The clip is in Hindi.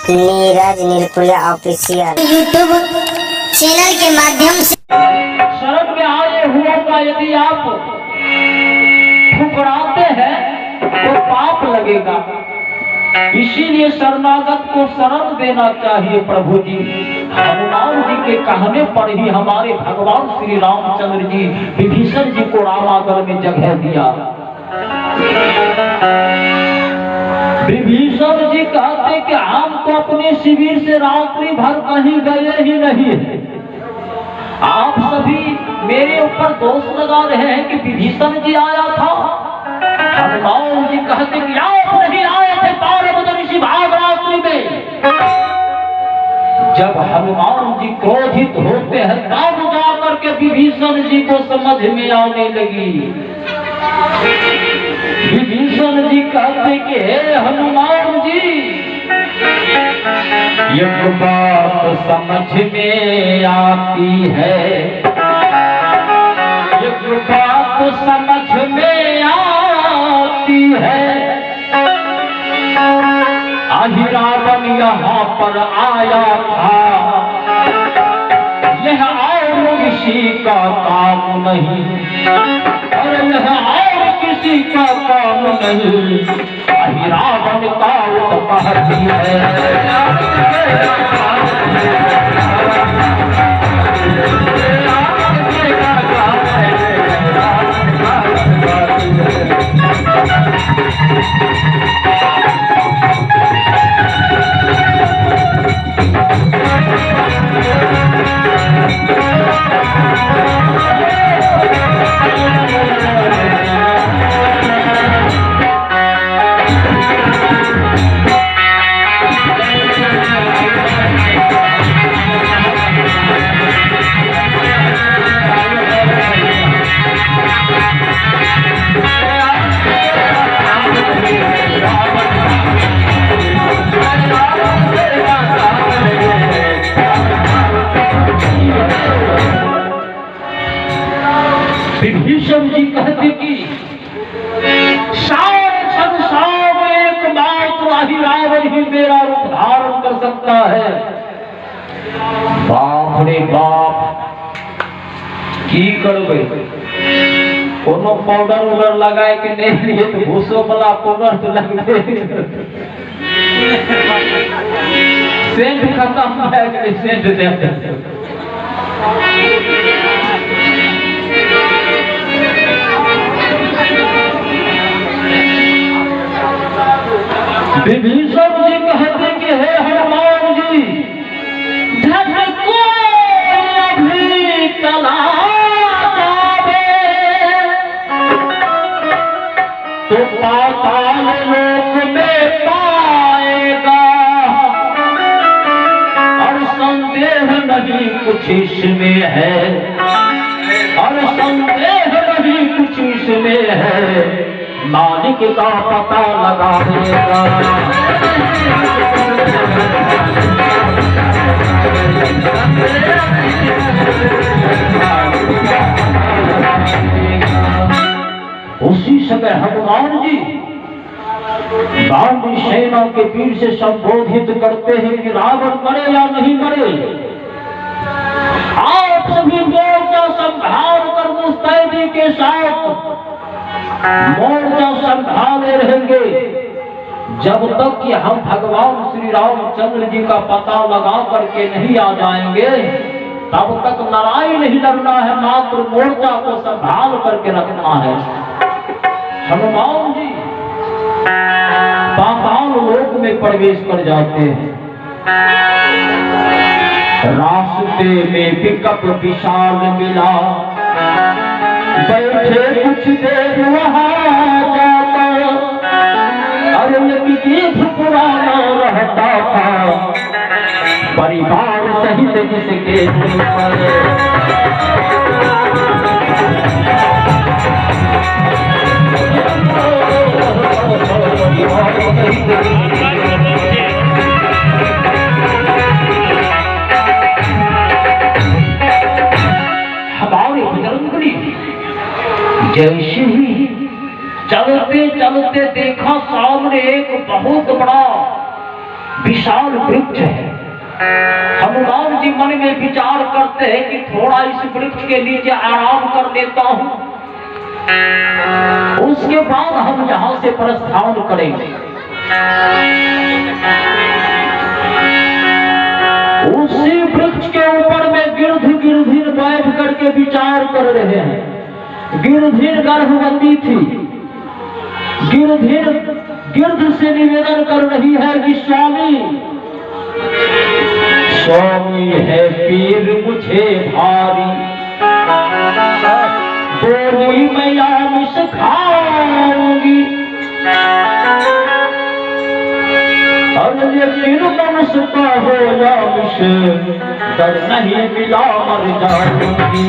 नीरज नीलपुरिया ऑफिशियल यूट्यूब चैनल के माध्यम से शरण में आए हुए का यदि आप ठुकराते हैं तो पाप लगेगा। इसीलिए शरणागत को शरण देना चाहिए। प्रभु जी हनुमान जी के कहने पर ही हमारे भगवान श्री रामचंद्र जी विभीषण जी को रामागढ़ में जगह दिया। विभीषण जी कहते कि हम तो अपने शिविर से रात्रि भर कहीं गए ही नहीं है। आप सभी मेरे ऊपर दोष लगा रहे हैं कि विभीषण जी आया था। हनुमान जी कहते कि आप नहीं आए थे पार्वती ऋषि भाग रात्रि में। जब हनुमान जी क्रोधित होते हैं तब जाकर के विभीषण जी को समझ में आने लगी। विभीषण जी कहते कि हे हनुमान जी, एक बात समझ में आती है, एक बात समझ में आती है। आही रावण यहाँ पर आया था, यह और किसी का काम नहीं, और यह और किसी का काम नहीं। आही रावण का उत्पत्ति है। विभीषण जी कहते कि एकमात्र आही रावण ही मेरा रूप धारण कर सकता है। बाप रे बाप, की करबे? कोनो पाउडर उडर लगाए के नहीं लिए तो भूसो वाला पाउडर तो लगबे। सेंट खत्म है कि सेंट दे। विभीषण जी कहते कि हे हनुमान जी, जब कोई भी चला जावे तो पाताल लोक में पाएगा, और संदेह नहीं कुछ इसमें है, और संदेह नहीं कुछ इसमें है। मालिक का पता लगाएगा। उसी समय हनुमान जी बाहुबली सेना के वीर से संबोधित करते हैं कि रावण मरे या नहीं मरे, आप सभी मोर्चा संभाल कर मुस्तैदी के साथ मोर्चा संभाले रहेंगे जब तक कि हम भगवान श्री रामचंद्र जी का पता लगा करके नहीं आ जाएंगे, तब तक लड़ाई नहीं लड़ना है, मात्र मोर्चा को संभाल करके रखना है। हनुमान जी पाताल लोक में प्रवेश कर जाते हैं। रास्ते में विकट विशाल मिला, बैठे कुछ देर वहाँ जाकर, अरे ये पुराना रहता था परिवार सहित जिसके हमारे बजरंगबली जैसे ही चलते चलते देखा सामने एक बहुत बड़ा विशाल विशाल वृक्ष है। हनुमान जी मन में विचार करते हैं कि थोड़ा इस वृक्ष के नीचे आराम कर लेता हूं, उसके बाद हम यहां से प्रस्थान करेंगे। उसी वृक्ष के ऊपर में गिरधीर बैठ करके विचार कर रहे हैं। गिरधीर गर्भवती थी। गिरधीर गिरध से निवेदन कर रही है कि स्वामी है पीर मुझे भारी, बोली मैं आमिष खाऊंगी, और लेकिन मनुष्य का हो आमिष डर नहीं मिला मर जाऊंगी।